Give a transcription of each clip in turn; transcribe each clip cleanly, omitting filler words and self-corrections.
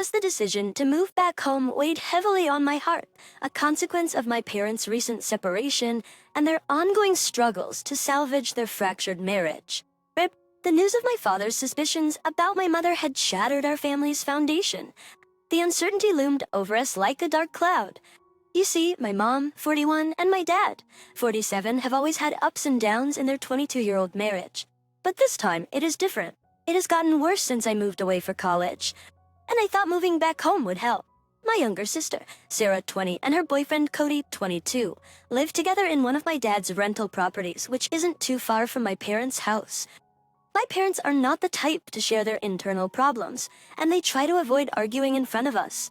Christmas, the decision to move back home weighed heavily on my heart, a consequence of my parents' recent separation and their ongoing struggles to salvage their fractured marriage. The news of my father's suspicions about my mother had shattered our family's foundation. The uncertainty loomed over us like a dark cloud. You see, my mom, 41, and my dad, 47, have always had ups and downs in their 22-year-old marriage. But this time, it is different. It has gotten worse since I moved away for college, and I thought moving back home would help. My younger sister, Sarah, 20, and her boyfriend, Cody, 22, live together in one of my dad's rental properties, which isn't too far from my parents' house. My parents are not the type to share their internal problems, and they try to avoid arguing in front of us.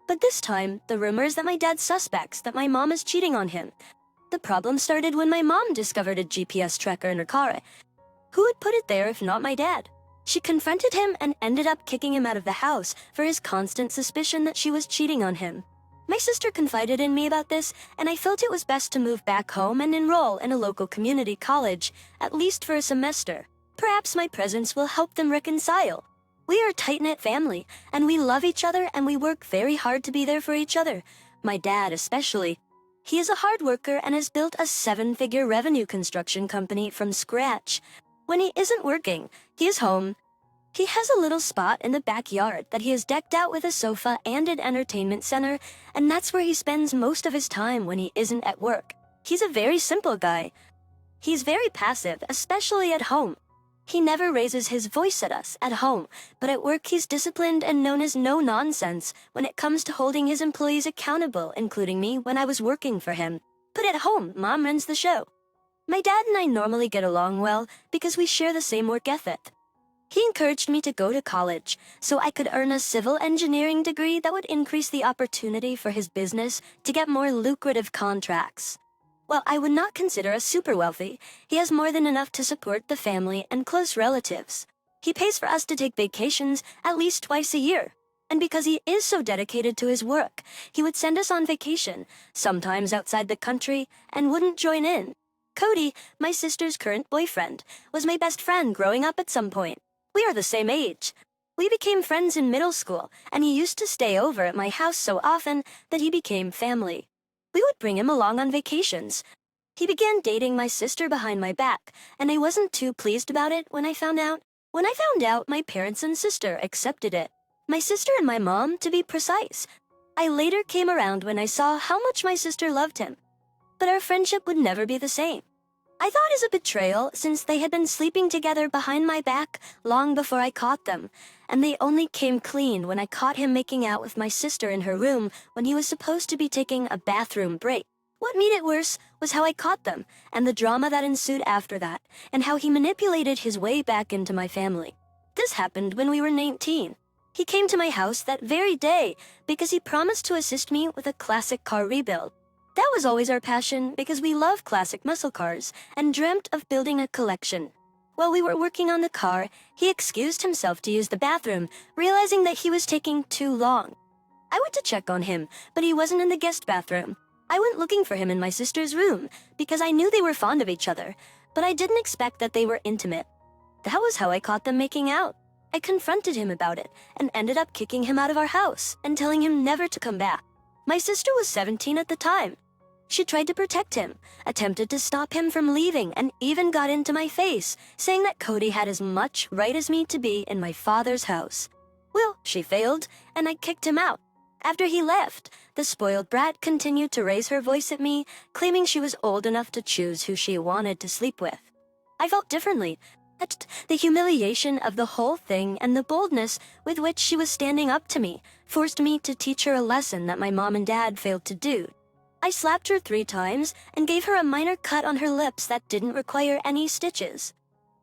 But this time, the rumors that my dad suspects that my mom is cheating on him. The problem started when my mom discovered a GPS tracker in her car. Who would put it there if not my dad? She confronted him and ended up kicking him out of the house for his constant suspicion that she was cheating on him. My sister confided in me about this, and I felt it was best to move back home and enroll in a local community college, at least for a semester. Perhaps my presence will help them reconcile. We are a tight-knit family, and we love each other, and we work very hard to be there for each other. My dad especially. He is a hard worker and has built a 7-figure revenue construction company from scratch. When he isn't working, he is home. He has a little spot in the backyard that he has decked out with a sofa and an entertainment center, and that's where he spends most of his time when he isn't at work. He's a very simple guy. He's very passive, especially at home. He never raises his voice at us at home, but at work he's disciplined and known as no-nonsense when it comes to holding his employees accountable, including me when I was working for him. But at home, Mom runs the show. My dad and I normally get along well because we share the same work ethic. He encouraged me to go to college so I could earn a civil engineering degree that would increase the opportunity for his business to get more lucrative contracts. While I would not consider us super wealthy, he has more than enough to support the family and close relatives. He pays for us to take vacations at least twice a year. And because he is so dedicated to his work, he would send us on vacation, sometimes outside the country, and wouldn't join in. Cody, my sister's current boyfriend, was my best friend growing up at some point. We are the same age. We became friends in middle school, and he used to stay over at my house so often that he became family. We would bring him along on vacations. He began dating my sister behind my back, and I wasn't too pleased about it when I found out. When I found out, my parents and sister accepted it. My sister and my mom, to be precise. I later came around when I saw how much my sister loved him. But our friendship would never be the same. I thought it was a betrayal since they had been sleeping together behind my back long before I caught them, and they only came clean when I caught him making out with my sister in her room when he was supposed to be taking a bathroom break. What made it worse was how I caught them, and the drama that ensued after that, and how he manipulated his way back into my family. This happened when we were 19. He came to my house that very day because he promised to assist me with a classic car rebuild. That was always our passion because we love classic muscle cars and dreamt of building a collection. While we were working on the car, he excused himself to use the bathroom, realizing that he was taking too long. I went to check on him, but he wasn't in the guest bathroom. I went looking for him in my sister's room because I knew they were fond of each other, but I didn't expect that they were intimate. That was how I caught them making out. I confronted him about it and ended up kicking him out of our house and telling him never to come back. My sister was 17 at the time. She tried to protect him, attempted to stop him from leaving, and even got into my face, saying that Cody had as much right as me to be in my father's house. Well, she failed, and I kicked him out. After he left, the spoiled brat continued to raise her voice at me, claiming she was old enough to choose who she wanted to sleep with. I felt differently. The humiliation of the whole thing and the boldness with which she was standing up to me forced me to teach her a lesson that my mom and dad failed to do. I slapped her 3 times and gave her a minor cut on her lips that didn't require any stitches.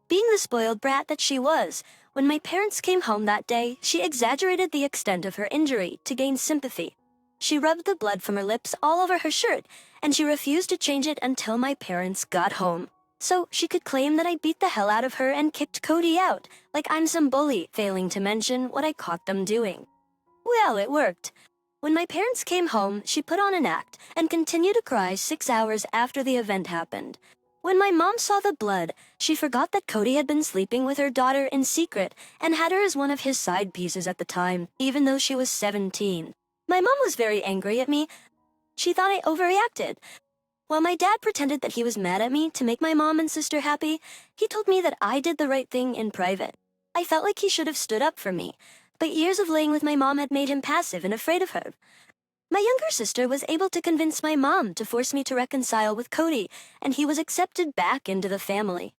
Being the spoiled brat that she was, when my parents came home that day, she exaggerated the extent of her injury to gain sympathy. She rubbed the blood from her lips all over her shirt, and she refused to change it until my parents got home. So she could claim that I beat the hell out of her and kicked Cody out, like I'm some bully, failing to mention what I caught them doing. Well, it worked. When my parents came home, she put on an act and continued to cry 6 hours after the event happened. When my mom saw the blood, she forgot that Cody had been sleeping with her daughter in secret and had her as one of his side pieces at the time, even though she was 17. My mom was very angry at me. She thought I overreacted. While my dad pretended that he was mad at me to make my mom and sister happy, he told me that I did the right thing in private. I felt like he should have stood up for me, but years of laying with my mom had made him passive and afraid of her. My younger sister was able to convince my mom to force me to reconcile with Cody, and he was accepted back into the family.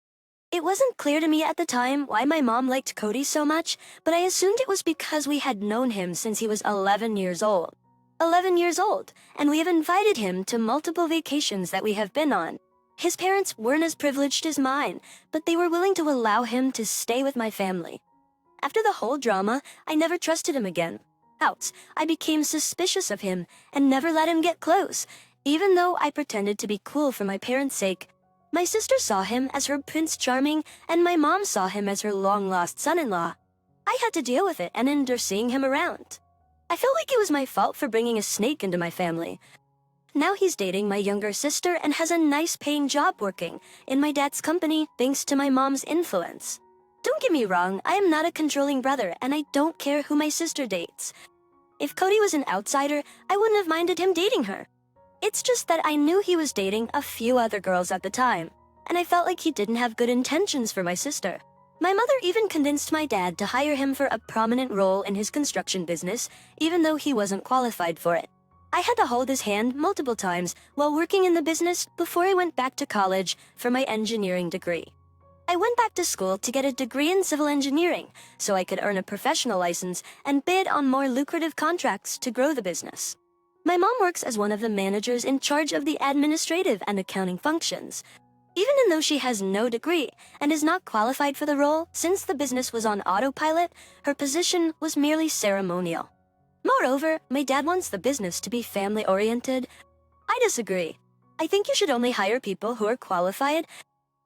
It wasn't clear to me at the time why my mom liked Cody so much, but I assumed it was because we had known him since he was 11 years old. 11 years old, and we have invited him to multiple vacations that we have been on. His parents weren't as privileged as mine, but they were willing to allow him to stay with my family. After the whole drama, I never trusted him again. I became suspicious of him and never let him get close, even though I pretended to be cool for my parents' sake. My sister saw him as her Prince Charming, and my mom saw him as her long-lost son-in-law. I had to deal with it and endure seeing him around. I felt like it was my fault for bringing a snake into my family. Now he's dating my younger sister and has a nice paying job working in my dad's company thanks to my mom's influence. Don't get me wrong, I am not a controlling brother and I don't care who my sister dates. If Cody was an outsider, I wouldn't have minded him dating her. It's just that I knew he was dating a few other girls at the time, and I felt like he didn't have good intentions for my sister. My mother even convinced my dad to hire him for a prominent role in his construction business, even though he wasn't qualified for it. I had to hold his hand multiple times while working in the business before I went back to college for my engineering degree. I went back to school to get a degree in civil engineering so I could earn a professional license and bid on more lucrative contracts to grow the business. My mom works as one of the managers in charge of the administrative and accounting functions. Even though she has no degree and is not qualified for the role, since the business was on autopilot, her position was merely ceremonial. Moreover, my dad wants the business to be family-oriented. I disagree. I think you should only hire people who are qualified.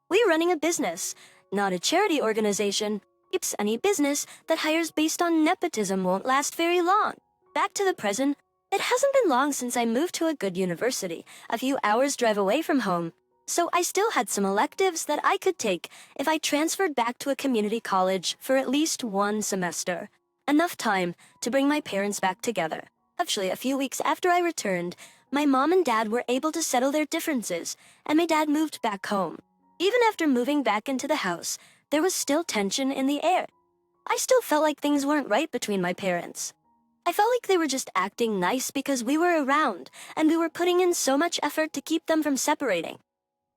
We're running a business, not a charity organization. Any business that hires based on nepotism won't last very long. Back to the present, it hasn't been long since I moved to a good university, a few hours drive away from home. So I still had some electives that I could take if I transferred back to a community college for at least one semester. Enough time to bring my parents back together. Actually, a few weeks after I returned, my mom and dad were able to settle their differences, and my dad moved back home. Even after moving back into the house, there was still tension in the air. I still felt like things weren't right between my parents. I felt like they were just acting nice because we were around, and we were putting in so much effort to keep them from separating.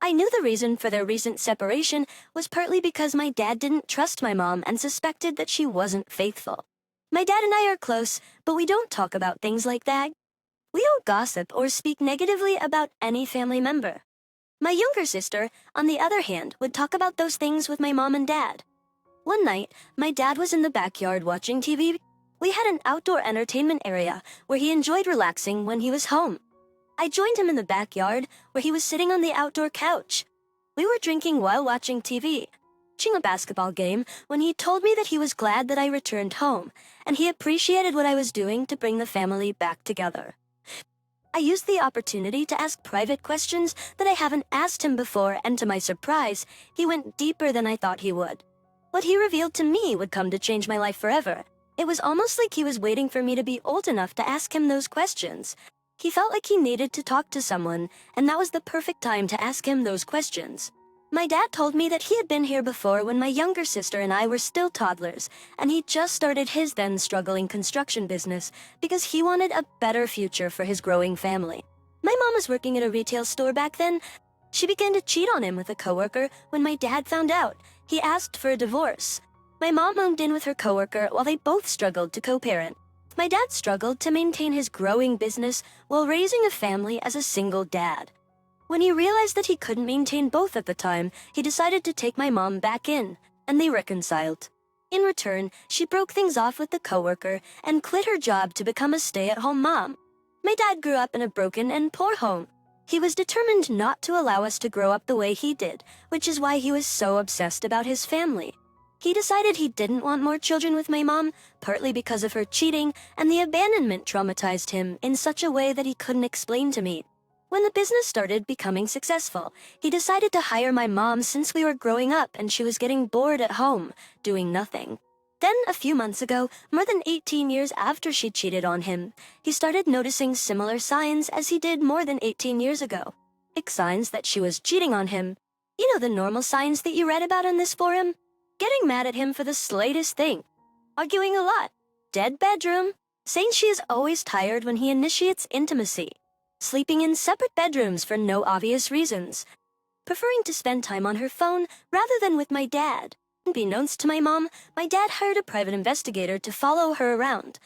I knew the reason for their recent separation was partly because my dad didn't trust my mom and suspected that she wasn't faithful. My dad and I are close, but we don't talk about things like that. We don't gossip or speak negatively about any family member. My younger sister, on the other hand, would talk about those things with my mom and dad. One night, my dad was in the backyard watching TV. We had an outdoor entertainment area where he enjoyed relaxing when he was home. I joined him in the backyard where he was sitting on the outdoor couch. We were drinking while watching TV, watching a basketball game, when he told me that he was glad that I returned home, and he appreciated what I was doing to bring the family back together. I used the opportunity to ask private questions that I haven't asked him before, and to my surprise, he went deeper than I thought he would. What he revealed to me would come to change my life forever. It was almost like he was waiting for me to be old enough to ask him those questions. He felt like he needed to talk to someone, and that was the perfect time to ask him those questions. My dad told me that he had been here before when my younger sister and I were still toddlers, and he just started his then struggling construction business because he wanted a better future for his growing family. My mom was working at a retail store back then. She began to cheat on him with a coworker when my dad found out. He asked for a divorce. My mom moved in with her coworker while they both struggled to co-parent. My dad struggled to maintain his growing business while raising a family as a single dad. When he realized that he couldn't maintain both at the time, he decided to take my mom back in, and they reconciled. In return, she broke things off with the coworker and quit her job to become a stay-at-home mom. My dad grew up in a broken and poor home. He was determined not to allow us to grow up the way he did, which is why he was so obsessed about his family. He decided he didn't want more children with my mom, partly because of her cheating, and the abandonment traumatized him in such a way that he couldn't explain to me. When the business started becoming successful, he decided to hire my mom since we were growing up and she was getting bored at home, doing nothing. Then, a few months ago, more than 18 years after she cheated on him, he started noticing similar signs as he did more than 18 years ago. Like signs that she was cheating on him. You know, the normal signs that you read about in this forum? Getting mad at him for the slightest thing. Arguing a lot. Dead bedroom. Saying she is always tired when he initiates intimacy. Sleeping in separate bedrooms for no obvious reasons. Preferring to spend time on her phone rather than with my dad. Unbeknownst to my mom, my dad hired a private investigator to follow her around.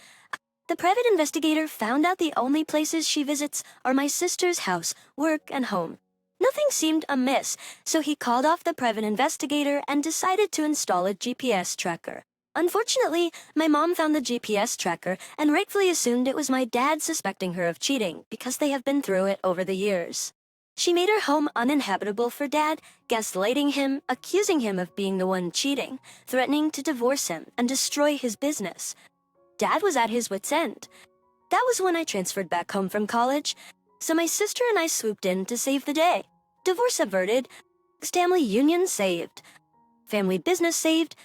The private investigator found out the only places she visits are my sister's house, work, and home. Nothing seemed amiss, so he called off the private investigator and decided to install a GPS tracker. Unfortunately, my mom found the GPS tracker and rightfully assumed it was my dad suspecting her of cheating because they have been through it over the years. She made her home uninhabitable for Dad, gaslighting him, accusing him of being the one cheating, threatening to divorce him and destroy his business. Dad was at his wit's end. That was when I transferred back home from college, so my sister and I swooped in to save the day. Divorce averted, family union saved, family business saved.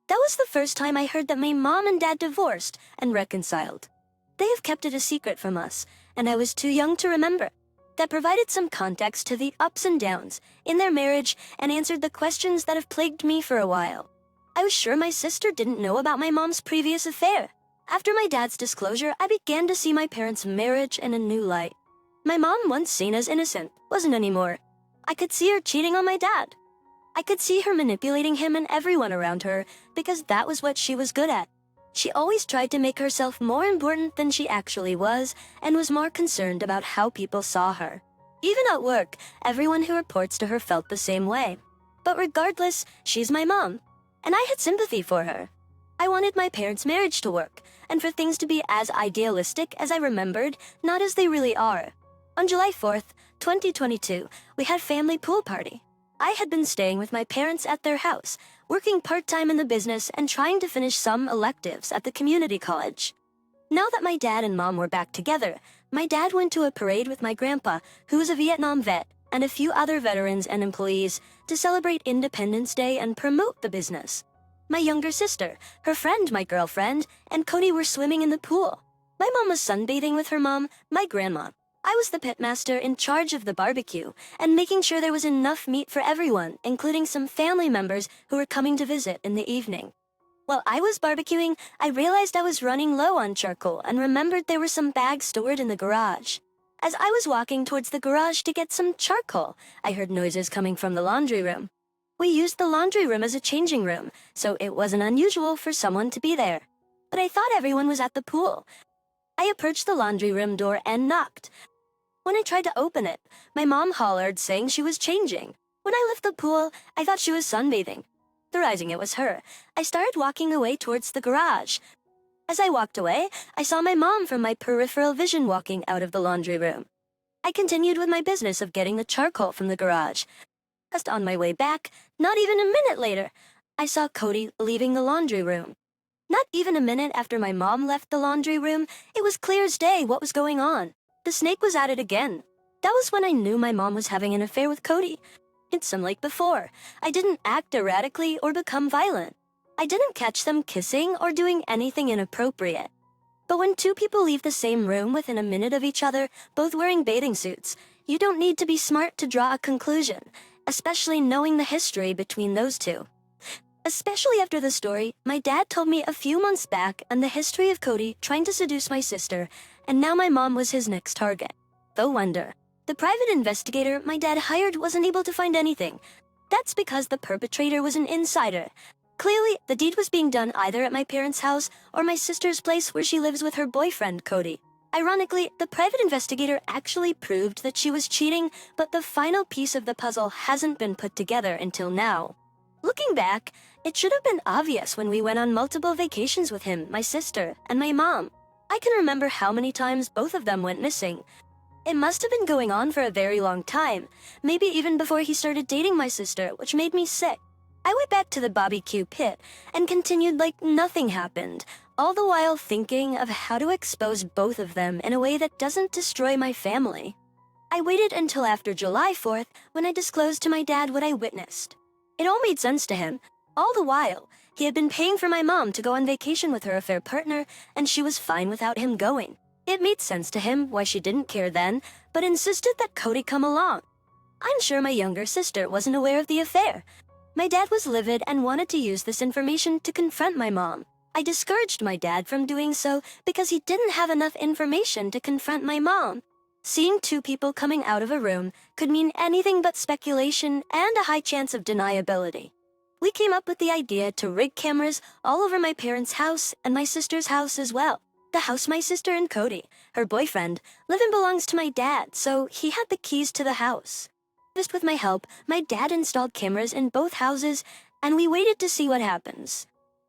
That was the first time I heard that my mom and dad divorced and reconciled. They have kept it a secret from us, and I was too young to remember. That provided some context to the ups and downs in their marriage and answered the questions that have plagued me for a while. I was sure my sister didn't know about my mom's previous affair. After my dad's disclosure, I began to see my parents' marriage in a new light. My mom, once seen as innocent, wasn't anymore. I could see her cheating on my dad. I could see her manipulating him and everyone around her because that was what she was good at. She always tried to make herself more important than she actually was and was more concerned about how people saw her. Even at work, everyone who reports to her felt the same way. But regardless, she's my mom, and I had sympathy for her. I wanted my parents' marriage to work, and for things to be as idealistic as I remembered, not as they really are. On July 4th, 2022, we had family pool party. I had been staying with my parents at their house, working part-time in the business and trying to finish some electives at the community college. Now that my dad and mom were back together, my dad went to a parade with my grandpa, who was a Vietnam vet, and a few other veterans and employees to celebrate Independence Day and promote the business. My younger sister, her friend, my girlfriend, and Cody were swimming in the pool. My mom was sunbathing with her mom, my grandma. I was the pitmaster in charge of the barbecue and making sure there was enough meat for everyone, including some family members who were coming to visit in the evening. While I was barbecuing, I realized I was running low on charcoal and remembered there were some bags stored in the garage. As I was walking towards the garage to get some charcoal, I heard noises coming from the laundry room. We used the laundry room as a changing room, so it wasn't unusual for someone to be there. But I thought everyone was at the pool. I approached the laundry room door and knocked. When I tried to open it, my mom hollered saying she was changing. When I left the pool, I thought she was sunbathing. Realizing it was her, I started walking away towards the garage. As I walked away, I saw my mom from my peripheral vision walking out of the laundry room. I continued with my business of getting the charcoal from the garage. Just on my way back, not even a minute later, I saw Cody leaving the laundry room. Not even a minute after my mom left the laundry room, it was clear as day what was going on. The snake was at it again. That was when I knew my mom was having an affair with Cody. It's unlike before. I didn't act erratically or become violent. I didn't catch them kissing or doing anything inappropriate. But when two people leave the same room within a minute of each other, both wearing bathing suits, you don't need to be smart to draw a conclusion, especially knowing the history between those two. Especially after the story my dad told me a few months back and the history of Cody trying to seduce my sister, and now my mom was his next target. No wonder. The private investigator my dad hired wasn't able to find anything. That's because the perpetrator was an insider. Clearly, the deed was being done either at my parents' house or my sister's place where she lives with her boyfriend, Cody. Ironically, the private investigator actually proved that she was cheating, but the final piece of the puzzle hasn't been put together until now. Looking back, it should have been obvious when we went on multiple vacations with him, my sister, and my mom. I can remember how many times both of them went missing. It must have been going on for a very long time, maybe even before he started dating my sister, which made me sick. I went back to the barbecue pit and continued like nothing happened, all the while thinking of how to expose both of them in a way that doesn't destroy my family. I waited until after July 4th when I disclosed to my dad what I witnessed. It all made sense to him. All the while, he had been paying for my mom to go on vacation with her affair partner, and she was fine without him going. It made sense to him why she didn't care then, but insisted that Cody come along. I'm sure my younger sister wasn't aware of the affair. My dad was livid and wanted to use this information to confront my mom. I discouraged my dad from doing so because he didn't have enough information to confront my mom. Seeing two people coming out of a room could mean anything but speculation and a high chance of deniability. We came up with the idea to rig cameras all over my parents' house and my sister's house as well. The house my sister and Cody, her boyfriend, live in belongs to my dad, so he had the keys to the house. Just with my help, my dad installed cameras in both houses, and we waited to see what happens.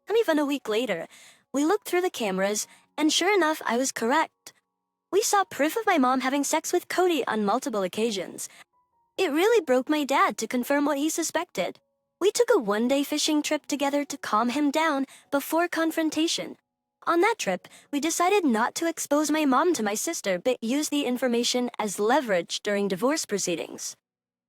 And even a week later, we looked through the cameras, and sure enough, I was correct. We saw proof of my mom having sex with Cody on multiple occasions. It really broke my dad to confirm what he suspected. We took a one-day fishing trip together to calm him down before confrontation. On that trip, we decided not to expose my mom to my sister but use the information as leverage during divorce proceedings.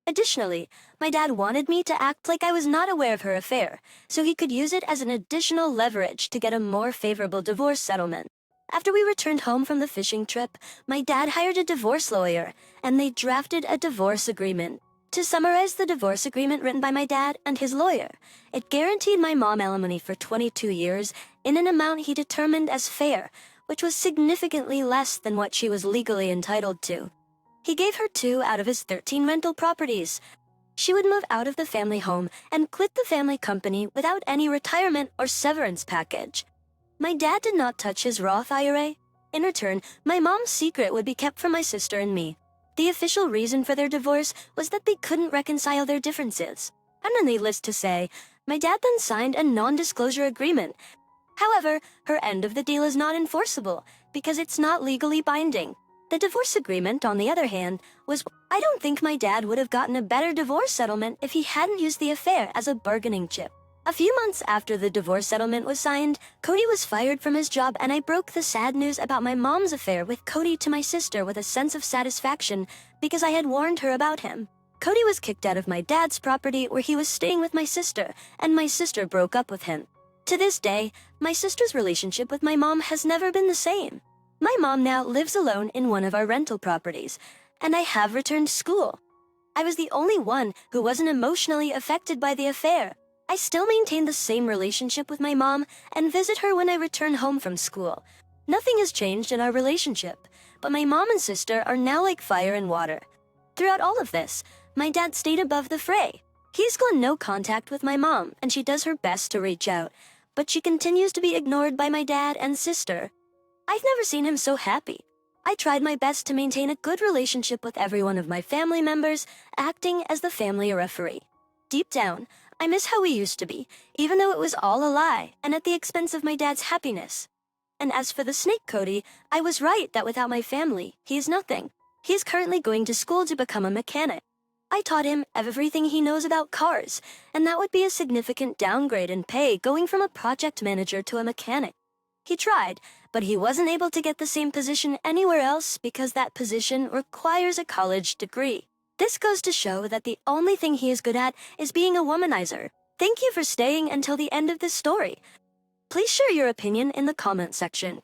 Additionally, my dad wanted me to act like I was not aware of her affair, so he could use it as an additional leverage to get a more favorable divorce settlement. After we returned home from the fishing trip, my dad hired a divorce lawyer, and they drafted a divorce agreement. To summarize the divorce agreement written by my dad and his lawyer, it guaranteed my mom alimony for 22 years in an amount he determined as fair, which was significantly less than what she was legally entitled to. He gave her 2 out of his 13 rental properties. She would move out of the family home and quit the family company without any retirement or severance package. My dad did not touch his Roth IRA. In return, my mom's secret would be kept from my sister and me. The official reason for their divorce was that they couldn't reconcile their differences. And needless to say, my dad then signed a non-disclosure agreement. However, her end of the deal is not enforceable because it's not legally binding. The divorce agreement, on the other hand, was... I don't think my dad would have gotten a better divorce settlement if he hadn't used the affair as a bargaining chip. A few months after the divorce settlement was signed, Cody was fired from his job, and I broke the sad news about my mom's affair with Cody to my sister with a sense of satisfaction because I had warned her about him. Cody was kicked out of my dad's property where he was staying with my sister, and my sister broke up with him. To this day, my sister's relationship with my mom has never been the same. My mom now lives alone in one of our rental properties, and I have returned to school. I was the only one who wasn't emotionally affected by the affair. I still maintain the same relationship with my mom and visit her when I return home from school. Nothing has changed in our relationship, but my mom and sister are now like fire and water. Throughout all of this, my dad stayed above the fray. He's got no contact with my mom, and she does her best to reach out, but she continues to be ignored by my dad and sister. I've never seen him so happy. I tried my best to maintain a good relationship with every one of my family members, acting as the family referee. Deep down, I miss how we used to be, even though it was all a lie and at the expense of my dad's happiness. And as for the snake Cody, I was right that without my family, he is nothing. He is currently going to school to become a mechanic. I taught him everything he knows about cars, and that would be a significant downgrade in pay going from a project manager to a mechanic. He tried, but he wasn't able to get the same position anywhere else because that position requires a college degree. This goes to show that the only thing he is good at is being a womanizer. Thank you for staying until the end of this story. Please share your opinion in the comment section.